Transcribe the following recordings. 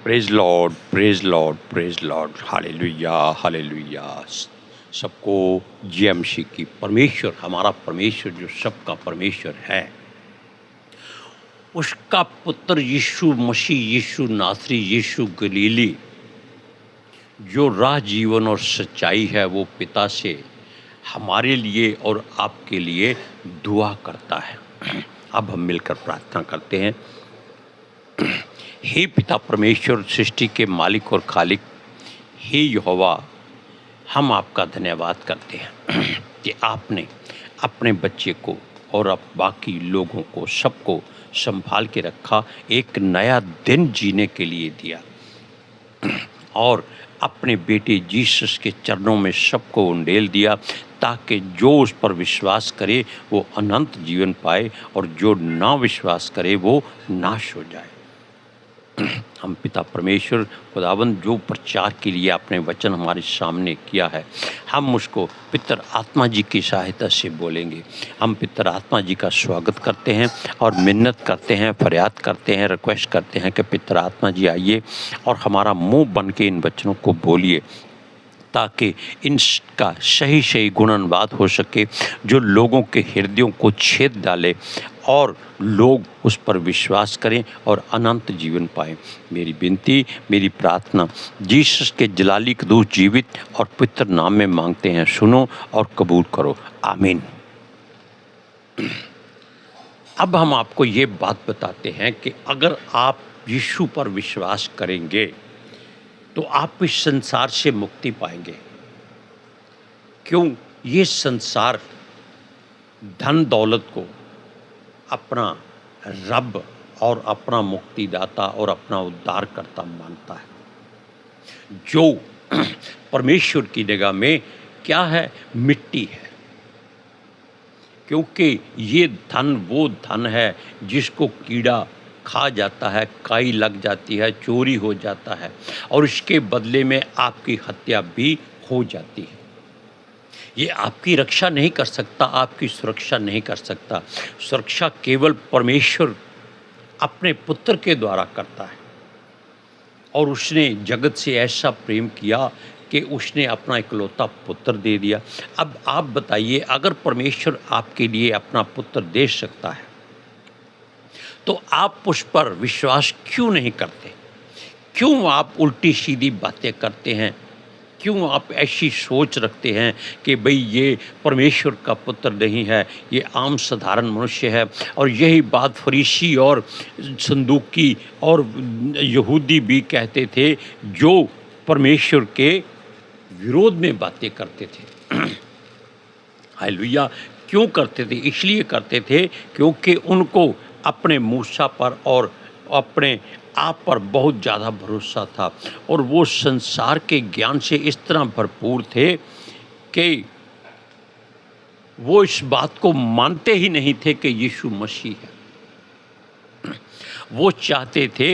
Praise Lord, praise Lord, praise Lord, hallelujah, hallelujah. सबको जय मसीह की। परमेश्वर, हमारा परमेश्वर जो सबका परमेश्वर है, उसका पुत्र यीशु मसीह, यीशु नासरी, यीशु गलीली, जो राह, जीवन और सच्चाई है, वो पिता से हमारे लिए और आपके लिए दुआ करता है। अब हम मिलकर प्रार्थना करते हैं। हे पिता परमेश्वर, सृष्टि के मालिक और खालिक, हे यहोवा, हम आपका धन्यवाद करते हैं कि आपने अपने बच्चे को और अब बाकी लोगों को, सबको संभाल के रखा, एक नया दिन जीने के लिए दिया और अपने बेटे जीसस के चरणों में सबको उंडेल दिया, ताकि जो उस पर विश्वास करे वो अनंत जीवन पाए और जो ना विश्वास करे वो नाश हो जाए। हम पिता परमेश्वर खुदावंद, जो प्रचार के लिए आपने वचन हमारे सामने किया है, हम उसको पितर आत्मा जी की सहायता से बोलेंगे। हम पितर आत्मा जी का स्वागत करते हैं और मिन्नत करते हैं, फरियाद करते हैं, रिक्वेस्ट करते हैं कि पितर आत्मा जी आइए और हमारा मुंह बन के इन वचनों को बोलिए, ताकि इनका सही सही गुणानुवाद हो सके, जो लोगों के हृदयों को छेद डाले और लोग उस पर विश्वास करें और अनंत जीवन पाएं। मेरी विनती, मेरी प्रार्थना जीसस के जलाली के दूत जीवित और पवित्र नाम में मांगते हैं, सुनो और कबूल करो, आमीन। अब हम आपको ये बात बताते हैं कि अगर आप यीशु पर विश्वास करेंगे तो आप इस संसार से मुक्ति पाएंगे। क्यों? ये संसार धन दौलत को अपना रब और अपना मुक्तिदाता और अपना उद्धारकर्ता मानता है, जो परमेश्वर की जगह में क्या है? मिट्टी है। क्योंकि ये धन वो धन है जिसको कीड़ा खा जाता है, काई लग जाती है, चोरी हो जाता है और इसके बदले में आपकी हत्या भी हो जाती है। ये आपकी रक्षा नहीं कर सकता, आपकी सुरक्षा नहीं कर सकता। सुरक्षा केवल परमेश्वर अपने पुत्र के द्वारा करता है और उसने जगत से ऐसा प्रेम किया कि उसने अपना इकलौता पुत्र दे दिया। अब आप बताइए, अगर परमेश्वर आपके लिए अपना पुत्र दे सकता है तो आप उस पर विश्वास क्यों नहीं करते? क्यों आप उल्टी सीधी बातें करते हैं? क्यों आप ऐसी सोच रखते हैं कि भाई ये परमेश्वर का पुत्र नहीं है, ये आम साधारण मनुष्य है? और यही बात फरीसी और सदूकी और यहूदी भी कहते थे, जो परमेश्वर के विरोध में बातें करते थे। हालेलुया। क्यों करते थे? इसलिए करते थे क्योंकि उनको अपने मूसा पर और अपने आप पर बहुत ज़्यादा भरोसा था और वो संसार के ज्ञान से इस तरह भरपूर थे कि वो इस बात को मानते ही नहीं थे कि यीशु मसीह है। वो चाहते थे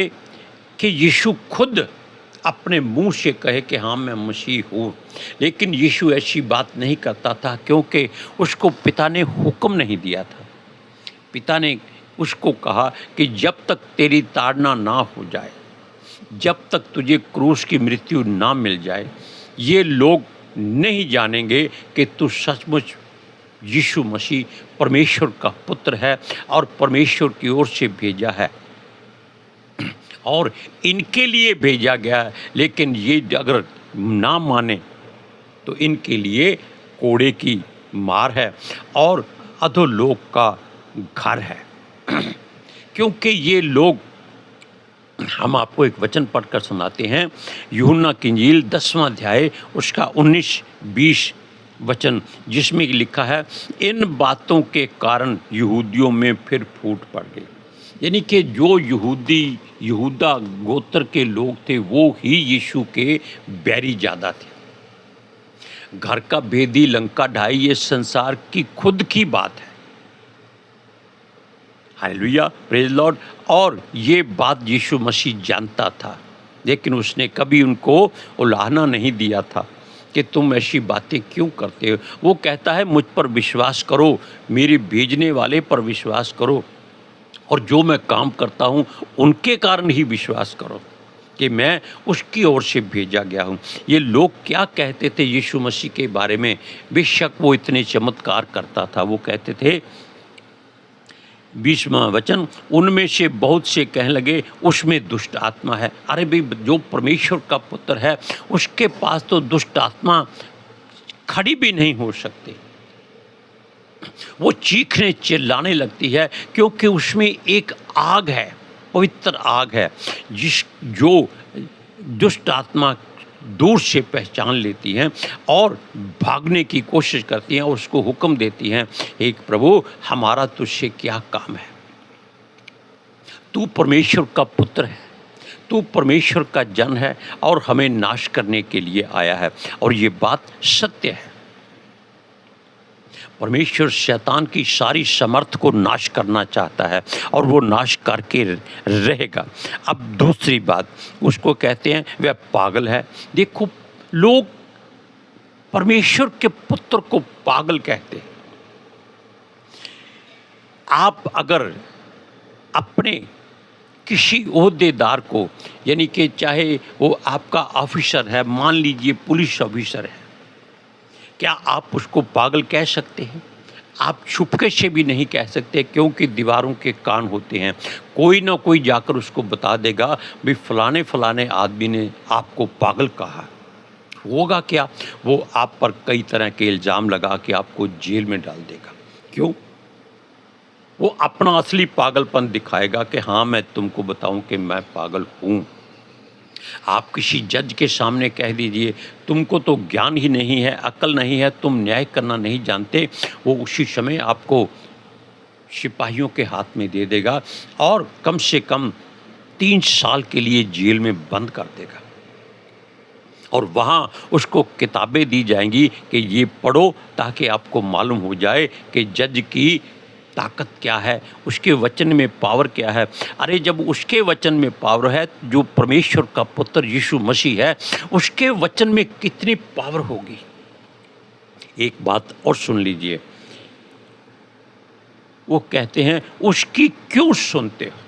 कि यीशु खुद अपने मुंह से कहे कि हाँ मैं मसीह हूँ, लेकिन यीशु ऐसी बात नहीं करता था क्योंकि उसको पिता ने हुक्म नहीं दिया था। पिता ने उसको कहा कि जब तक तेरी ताड़ना ना हो जाए, जब तक तुझे क्रूस की मृत्यु ना मिल जाए, ये लोग नहीं जानेंगे कि तू सचमुच यीशु मसीह परमेश्वर का पुत्र है और परमेश्वर की ओर से भेजा है और इनके लिए भेजा गया है। लेकिन ये अगर ना माने तो इनके लिए कोड़े की मार है और अधोलोक का घर है। क्योंकि ये लोग, हम आपको एक वचन पढ़कर सुनाते हैं, यूहन्ना की इंजील 10वां अध्याय उसका 19-20 वचन, जिसमें लिखा है, इन बातों के कारण यहूदियों में फिर फूट पड़ गई। यानी कि जो यहूदा गोत्र के लोग थे वो ही यीशु के बैरी ज़्यादा थे। घर का भेदी लंका ढाई, ये संसार की खुद की बात है। Hallelujah, praise Lord. और ये बात यीशु मसीह जानता था, लेकिन उसने कभी उनको उलाहना नहीं दिया था कि तुम ऐसी बातें क्यों करते हो। वो कहता है मुझ पर विश्वास करो, मेरे भेजने वाले पर विश्वास करो और जो मैं काम करता हूँ उनके कारण ही विश्वास करो। कि मैं उसकी ओर से भेजा गया हूँ। ये लोग क्या कहते थे यीशु मसीह के बारे में? बेशक वो इतने चमत्कार करता था। वो कहते थे 20वां वचन, उनमें से बहुत से कहने लगे उसमें दुष्ट आत्मा है। अरे भाई, जो परमेश्वर का पुत्र है उसके पास तो दुष्ट आत्मा खड़ी भी नहीं हो सकती। वो चीखने चिल्लाने लगती है क्योंकि उसमें एक आग है, पवित्र आग है, जो दुष्ट आत्मा दूर से पहचान लेती हैं और भागने की कोशिश करती हैं और उसको हुक्म देती हैं, एक प्रभु हमारा तुझसे क्या काम है? तू परमेश्वर का पुत्र है, तू परमेश्वर का जन है और हमें नाश करने के लिए आया है। और ये बात सत्य है। परमेश्वर शैतान की सारी समर्थ को नाश करना चाहता है और वो नाश करके रहेगा। अब दूसरी बात, उसको कहते हैं वह पागल है। देखो, लोग परमेश्वर के पुत्र को पागल कहते हैं। आप अगर अपने किसी ओहदेदार को, यानी कि चाहे वो आपका ऑफिसर है, मान लीजिए पुलिस ऑफिसर है, क्या आप उसको पागल कह सकते हैं? आप छुपके से भी नहीं कह सकते, क्योंकि दीवारों के कान होते हैं। कोई ना कोई जाकर उसको बता देगा भाई फलाने फलाने आदमी ने आपको पागल कहा। होगा क्या? वो आप पर कई तरह के इल्ज़ाम लगा के आपको जेल में डाल देगा। क्यों? वो अपना असली पागलपन दिखाएगा कि हाँ, मैं तुमको बताऊं कि मैं पागल हूँ। आप किसी जज के सामने कह दीजिए तुमको तो ज्ञान ही नहीं है, अक्ल नहीं है, तुम न्याय करना नहीं जानते, वो उसी समय आपको सिपाहियों के हाथ में दे देगा और कम से कम 3 साल के लिए जेल में बंद कर देगा। और वहाँ उसको किताबें दी जाएंगी कि ये पढ़ो ताकि आपको मालूम हो जाए कि जज की ताकत क्या है, उसके वचन में पावर क्या है। अरे जब उसके वचन में पावर है, जो परमेश्वर का पुत्र यीशु मसीह है, उसके वचन में कितनी पावर होगी। एक बात और सुन लीजिए, वो कहते हैं उसकी क्यों सुनते हो?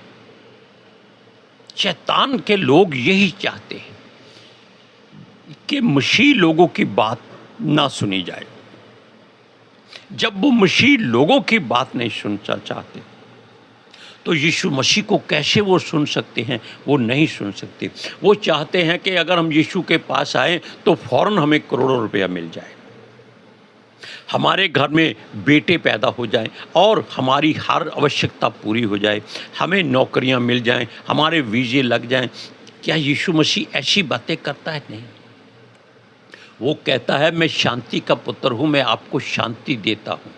शैतान के लोग यही चाहते हैं कि मसीह लोगों की बात ना सुनी जाए। जब वो मसीह लोगों की बात नहीं सुनना चाहते तो यीशु मसीह को कैसे वो सुन सकते हैं? वो नहीं सुन सकते। वो चाहते हैं कि अगर हम यीशु के पास आए तो फौरन हमें करोड़ों रुपया मिल जाए, हमारे घर में बेटे पैदा हो जाएं और हमारी हर आवश्यकता पूरी हो जाए, हमें नौकरियां मिल जाएं, हमारे वीज़े लग जाएं। क्या यीशु मसीह ऐसी बातें करता है? नहीं। वो कहता है मैं शांति का पुत्र हूँ, मैं आपको शांति देता हूँ।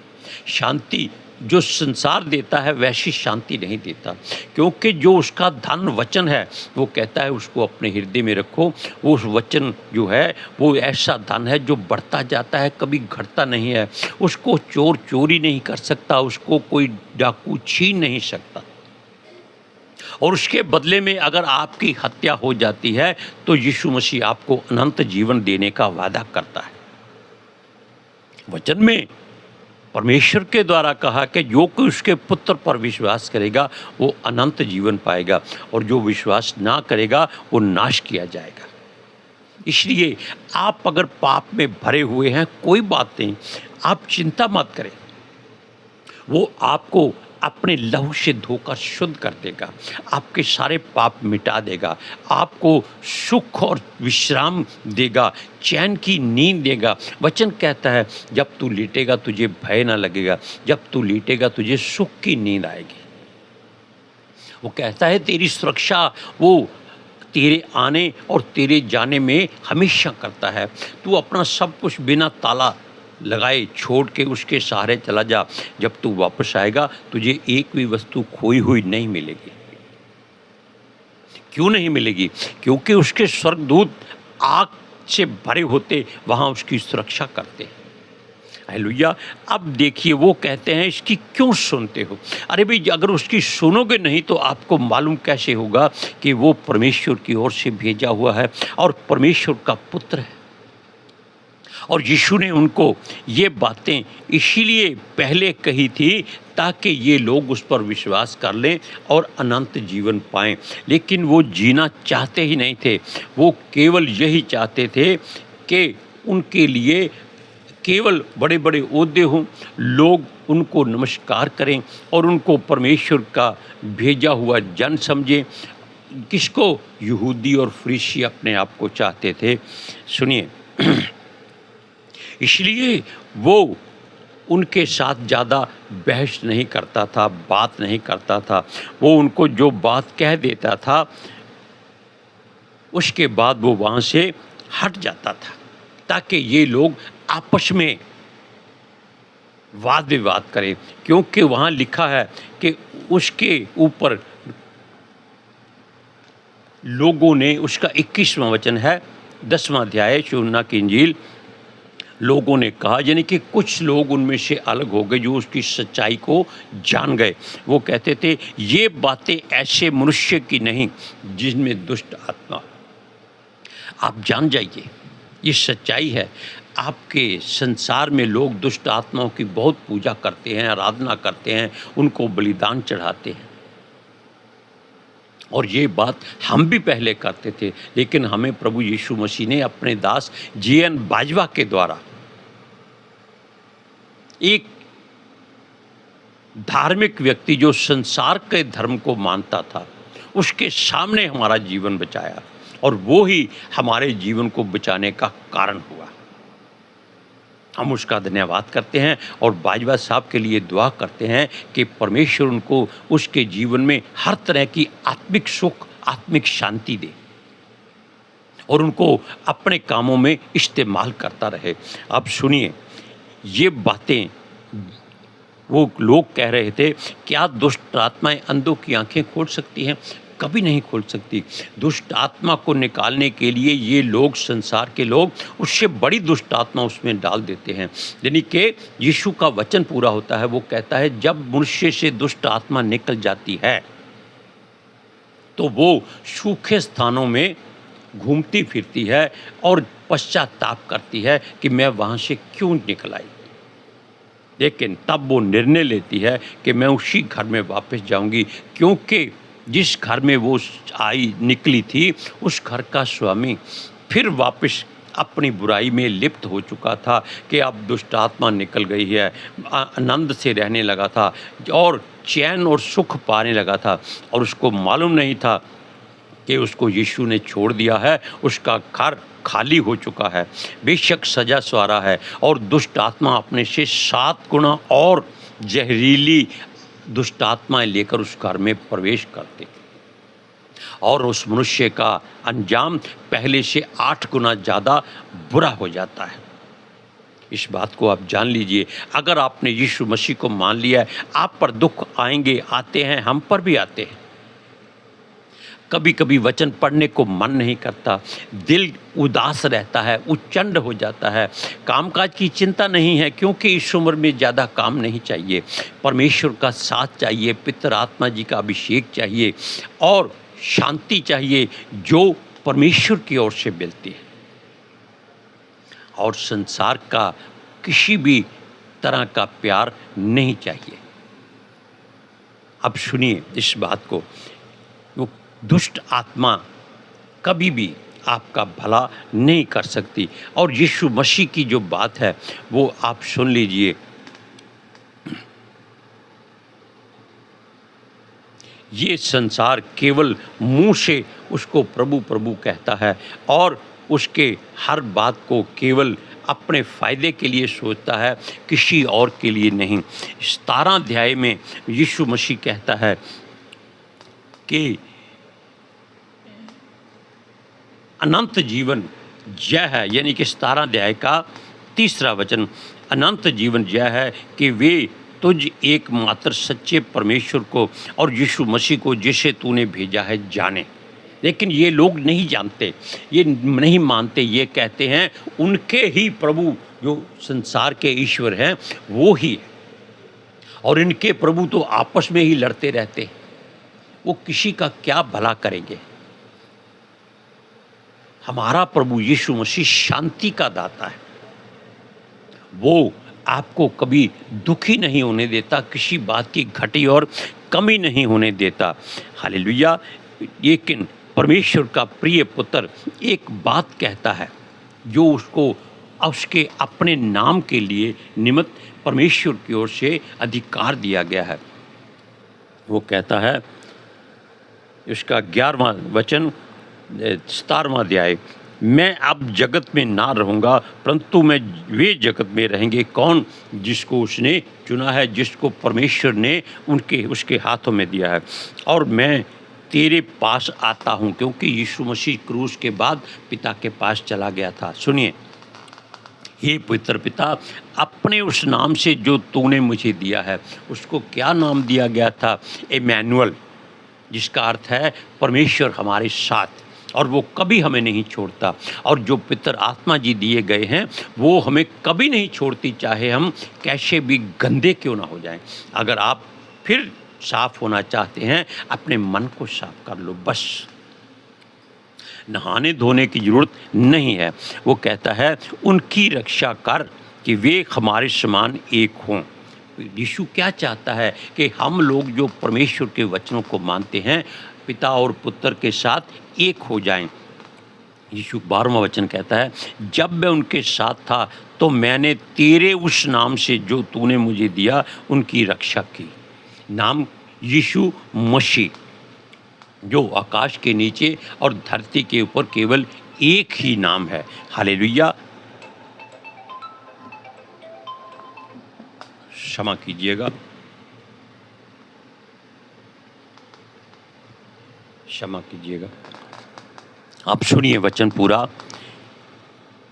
शांति जो संसार देता है वैसी शांति नहीं देता, क्योंकि जो उसका धन वचन है वो कहता है उसको अपने हृदय में रखो। वो उस वचन जो है वो ऐसा धन है जो बढ़ता जाता है, कभी घटता नहीं है। उसको चोर चोरी नहीं कर सकता, उसको कोई डाकू छीन नहीं सकता। और उसके बदले में अगर आपकी हत्या हो जाती है तो यीशु मसीह आपको अनंत जीवन देने का वादा करता है। वचन में परमेश्वर के द्वारा कहा कि जो कोई उसके पुत्र पर विश्वास करेगा वो अनंत जीवन पाएगा और जो विश्वास ना करेगा वो नाश किया जाएगा। इसलिए आप अगर पाप में भरे हुए हैं, कोई बात नहीं, आप चिंता मत करें। वो आपको अपने लहू से धोकर शुद्ध कर देगा, आपके सारे पाप मिटा देगा, आपको सुख और विश्राम देगा, चैन की नींद देगा। वचन कहता है जब तू लेटेगा तुझे भय ना लगेगा, जब तू लेटेगा तुझे सुख की नींद आएगी। वो कहता है तेरी सुरक्षा वो तेरे आने और तेरे जाने में हमेशा करता है। तू अपना सब कुछ बिना ताला लगाए छोड़ के उसके सहारे चला जा, जब तू वापस आएगा तुझे एक भी वस्तु खोई हुई नहीं मिलेगी। क्यों नहीं मिलेगी? क्योंकि उसके स्वर्गदूत आग से भरे होते वहाँ उसकी सुरक्षा करते हैं। हालेलुया। अब देखिए वो कहते हैं इसकी क्यों सुनते हो? अरे भाई, अगर उसकी सुनोगे नहीं तो आपको मालूम कैसे होगा कि वो परमेश्वर की ओर से भेजा हुआ है और परमेश्वर का पुत्र है। और यीशु ने उनको ये बातें इसीलिए पहले कही थी ताकि ये लोग उस पर विश्वास कर लें और अनंत जीवन पाएं। लेकिन वो जीना चाहते ही नहीं थे, वो केवल यही चाहते थे कि उनके लिए केवल बड़े बड़े ओहदे हों, लोग उनको नमस्कार करें और उनको परमेश्वर का भेजा हुआ जन समझें। किसको? यहूदी और फरीसी अपने आप को चाहते थे। सुनिए, इसलिए वो उनके साथ ज़्यादा बहस नहीं करता था, बात नहीं करता था। वो उनको जो बात कह देता था उसके बाद वो वहाँ से हट जाता था ताकि ये लोग आपस में वाद विवाद करें, क्योंकि वहाँ लिखा है कि उसके ऊपर लोगों ने, उसका 21वां वचन है 10वां अध्याय यूहन्ना की इंजील, लोगों ने कहा, यानी कि कुछ लोग उनमें से अलग हो गए जो उसकी सच्चाई को जान गए। वो कहते थे ये बातें ऐसे मनुष्य की नहीं जिनमें दुष्ट आत्मा। आप जान जाइए, ये सच्चाई है। आपके संसार में लोग दुष्ट आत्माओं की बहुत पूजा करते हैं, आराधना करते हैं, उनको बलिदान चढ़ाते हैं। और ये बात हम भी पहले करते थे, लेकिन हमें प्रभु यीशु मसीह ने अपने दास जीएन बाजवा के द्वारा एक धार्मिक व्यक्ति जो संसार के धर्म को मानता था, उसके सामने हमारा जीवन बचाया और वो ही हमारे जीवन को बचाने का कारण हुआ। हम उसका धन्यवाद करते हैं और बाजवा साहब के लिए दुआ करते हैं कि परमेश्वर उनको उसके जीवन में हर तरह की आत्मिक सुख, आत्मिक शांति दे और उनको अपने कामों में इस्तेमाल करता रहे। अब सुनिए, ये बातें वो लोग कह रहे थे, क्या दुष्ट आत्माएं अंधों की आंखें खोल सकती हैं? कभी नहीं खोल सकती। दुष्ट आत्मा को निकालने के लिए ये लोग, संसार के लोग, उससे बड़ी दुष्ट आत्मा उसमें डाल देते हैं। यानी कि यीशु का वचन पूरा होता है, वो कहता है जब मनुष्य से दुष्ट आत्मा निकल जाती है तो वो सूखे स्थानों में घूमती फिरती है और पश्चाताप करती है कि मैं वहाँ से क्यों निकल आई। लेकिन तब वो निर्णय लेती है कि मैं उसी घर में वापस जाऊंगी, क्योंकि जिस घर में वो आई निकली थी उस घर का स्वामी फिर वापस अपनी बुराई में लिप्त हो चुका था कि अब दुष्ट आत्मा निकल गई है, आनंद से रहने लगा था और चैन और सुख पाने लगा था और उसको मालूम नहीं था कि उसको यीशु ने छोड़ दिया है, उसका घर खाली हो चुका है, बेशक सजा सवारा है और दुष्ट आत्मा अपने से 7 गुना और जहरीली दुष्ट आत्माएं लेकर उस घर में प्रवेश करते और उस मनुष्य का अंजाम पहले से 8 गुना ज़्यादा बुरा हो जाता है। इस बात को आप जान लीजिए। अगर आपने यीशु मसीह को मान लिया है, आप पर दुख आएंगे, आते हैं, हम पर भी आते हैं। कभी कभी वचन पढ़ने को मन नहीं करता, दिल उदास रहता है, उच्चंड हो जाता है, कामकाज की चिंता नहीं है, क्योंकि इस उम्र में ज़्यादा काम नहीं चाहिए, परमेश्वर का साथ चाहिए, पितर आत्मा जी का अभिषेक चाहिए और शांति चाहिए जो परमेश्वर की ओर से मिलती है और संसार का किसी भी तरह का प्यार नहीं चाहिए। अब सुनिए इस बात को, वो दुष्ट आत्मा कभी भी आपका भला नहीं कर सकती और यीशु मसीह की जो बात है वो आप सुन लीजिए। ये संसार केवल मुंह से उसको प्रभु प्रभु कहता है और उसके हर बात को केवल अपने फ़ायदे के लिए सोचता है, किसी और के लिए नहीं। 17 अध्याय में यीशु मसीह कहता है कि अनंत जीवन यह है, यानी कि 17 अध्याय का 3रा वचन, अनंत जीवन यह है कि वे तुझ एकमात्र सच्चे परमेश्वर को और यीशु मसीह को जिसे तूने भेजा है जाने। लेकिन ये लोग नहीं जानते, ये नहीं मानते, ये कहते हैं उनके ही प्रभु जो संसार के ईश्वर हैं वो ही है और इनके प्रभु तो आपस में ही लड़ते रहते, वो किसी का क्या भला करेंगे। हमारा प्रभु यीशु मसीह शांति का दाता है, वो आपको कभी दुखी नहीं होने देता, किसी बात की घटी और कमी नहीं होने देता। हालेलुया! लेकिन परमेश्वर का प्रिय पुत्र एक बात कहता है, जो उसके अपने नाम के लिए निमित्त परमेश्वर की ओर से अधिकार दिया गया है। वो कहता है, इसका 11वां वचन 17वां अध्याय, मैं अब जगत में ना रहूँगा, परंतु मैं वे जगत में रहेंगे। कौन? जिसको उसने चुना है, जिसको परमेश्वर ने उसके हाथों में दिया है। और मैं तेरे पास आता हूँ, क्योंकि यीशु मसीह क्रूस के बाद पिता के पास चला गया था। सुनिए, हे पवित्र पिता, अपने उस नाम से जो तूने मुझे दिया है, उसको क्या नाम दिया गया था? इम्मानुएल, जिसका अर्थ है परमेश्वर हमारे साथ, और वो कभी हमें नहीं छोड़ता। और जो पितर आत्मा जी दिए गए हैं, वो हमें कभी नहीं छोड़ती, चाहे हम कैसे भी गंदे क्यों ना हो जाएं। अगर आप फिर साफ होना चाहते हैं, अपने मन को साफ कर लो, बस नहाने धोने की जरूरत नहीं है। वो कहता है, उनकी रक्षा कर कि वे हमारे समान एक हों। यीशु क्या चाहता है कि हम लोग जो परमेश्वर के वचनों को मानते हैं, पिता और पुत्र के साथ एक हो जाएं। यीशु 12वां वचन कहता है, जब मैं उनके साथ था तो मैंने तेरे उस नाम से जो तूने मुझे दिया उनकी रक्षा की। नाम यीशु मसीह, जो आकाश के नीचे और धरती के ऊपर केवल एक ही नाम है। हालेलुया! क्षमा कीजिएगा, क्षमा कीजिएगा। आप सुनिए वचन पूरा।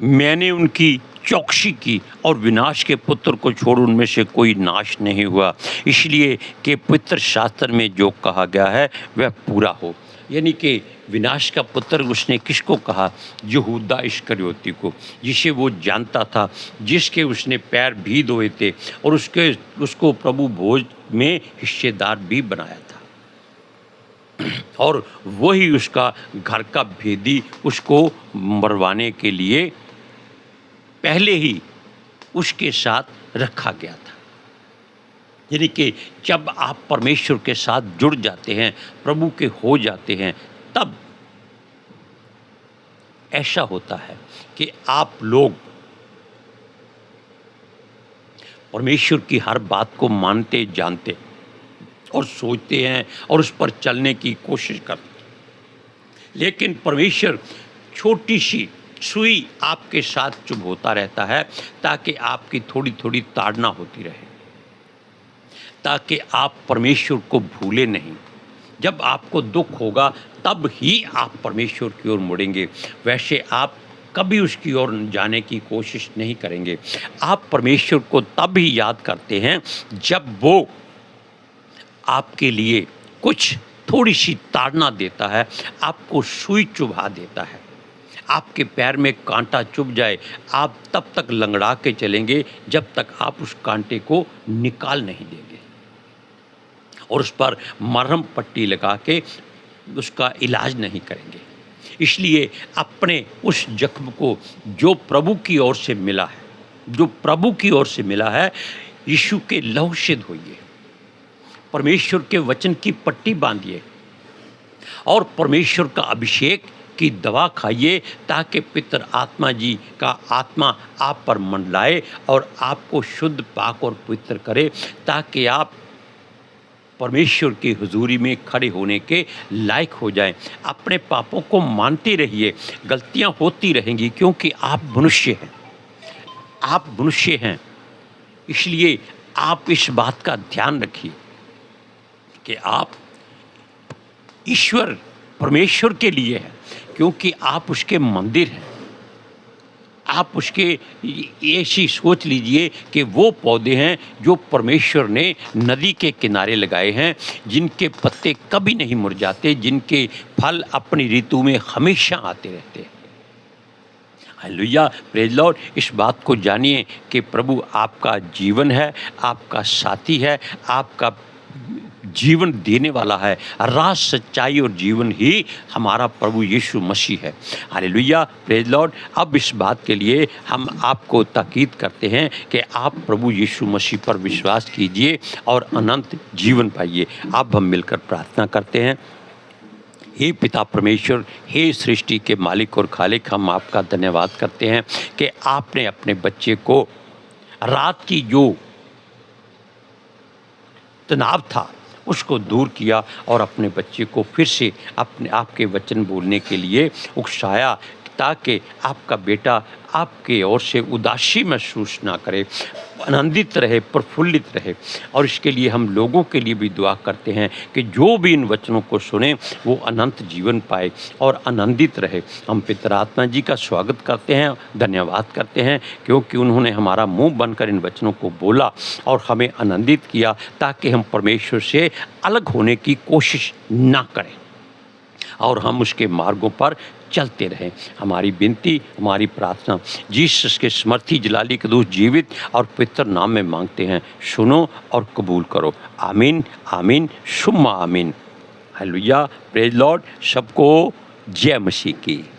मैंने उनकी चौकसी की और विनाश के पुत्र को छोड़ उनमें से कोई नाश नहीं हुआ, इसलिए कि पवित्र शास्त्र में जो कहा गया है वह पूरा हो। यानी कि विनाश का पुत्र उसने किसको कहा? यहूदा इस्करियोती को, जिसे वो जानता था, जिसके उसने पैर भी धोए थे और उसको प्रभु भोज में हिस्सेदार भी बनाया था। और वही उसका घर का भेदी उसको मरवाने के लिए पहले ही उसके साथ रखा गया था। यानी कि जब आप परमेश्वर के साथ जुड़ जाते हैं, प्रभु के हो जाते हैं, तब ऐसा होता है कि आप लोग परमेश्वर की हर बात को मानते, जानते और सोचते हैं और उस पर चलने की कोशिश करते। लेकिन परमेश्वर छोटी सी सुई आपके साथ चुभ होता रहता है, ताकि आपकी थोड़ी थोड़ी ताड़ना होती रहे, ताकि आप परमेश्वर को भूले नहीं। जब आपको दुख होगा तब ही आप परमेश्वर की ओर मुड़ेंगे, वैसे आप कभी उसकी ओर जाने की कोशिश नहीं करेंगे। आप परमेश्वर को तब ही याद करते हैं जब वो आपके लिए कुछ थोड़ी सी ताड़ना देता है, आपको सुई चुभा देता है, आपके पैर में कांटा चुभ जाए, आप तब तक लंगड़ा के चलेंगे जब तक आप उस कांटे को निकाल नहीं देंगे और उस पर मरहम पट्टी लगा के उसका इलाज नहीं करेंगे। इसलिए अपने उस जख्म को जो प्रभु की ओर से मिला है, जो प्रभु की ओर से मिला है, यीशु के लहू से धोइए, परमेश्वर के वचन की पट्टी बांधिए और परमेश्वर का अभिषेक की दवा खाइए, ताकि पितर आत्मा जी का आत्मा आप पर मंडलाए और आपको शुद्ध, पाक और पवित्र करे, ताकि आप परमेश्वर की हुजूरी में खड़े होने के लायक हो जाएं। अपने पापों को मानते रहिए, गलतियां होती रहेंगी, क्योंकि आप मनुष्य हैं, आप मनुष्य हैं। इसलिए आप इस बात का ध्यान रखिए कि आप ईश्वर परमेश्वर के लिए हैं, क्योंकि आप उसके मंदिर हैं। आप उसके ऐसी सोच लीजिए कि वो पौधे हैं जो परमेश्वर ने नदी के किनारे लगाए हैं, जिनके पत्ते कभी नहीं मुरझाते, जिनके फल अपनी ऋतु में हमेशा आते रहते हैं। Hallelujah, praise Lord. इस बात को जानिए कि प्रभु आपका जीवन है, आपका साथी है, आपका जीवन देने वाला है। राह, सच्चाई और जीवन ही हमारा प्रभु यीशु मसीह है। Hallelujah, praise Lord. अब इस बात के लिए हम आपको ताकीद करते हैं कि आप प्रभु यीशु मसीह पर विश्वास कीजिए और अनंत जीवन पाइए। अब हम मिलकर प्रार्थना करते हैं। हे पिता परमेश्वर, हे सृष्टि के मालिक और खालिक, हम आपका धन्यवाद करते हैं कि आपने अपने बच्चे को रात की जो तनाव था उसको दूर किया और अपने बच्चे को फिर से अपने आपके वचन बोलने के लिए उकसाया, ताकि आपका बेटा आपके ओर से उदासी महसूस ना करे, आनंदित रहे, प्रफुल्लित रहे। और इसके लिए हम लोगों के लिए भी दुआ करते हैं कि जो भी इन वचनों को सुने वो अनंत जीवन पाए और आनंदित रहे। हम पिता आत्मा जी का स्वागत करते हैं, धन्यवाद करते हैं, क्योंकि उन्होंने हमारा मुंह बनकर इन वचनों को बोला और हमें आनंदित किया, ताकि हम परमेश्वर से अलग होने की कोशिश ना करें और हम उसके मार्गों पर चलते रहें। हमारी विनती, हमारी प्रार्थना जीसस के समर्थी जलाली के दूत जीवित और पवित्र नाम में मांगते हैं। सुनो और कबूल करो। आमीन, आमीन, सुम्मा आमीन। Hallelujah, praise Lord. सबको जय मसीह की।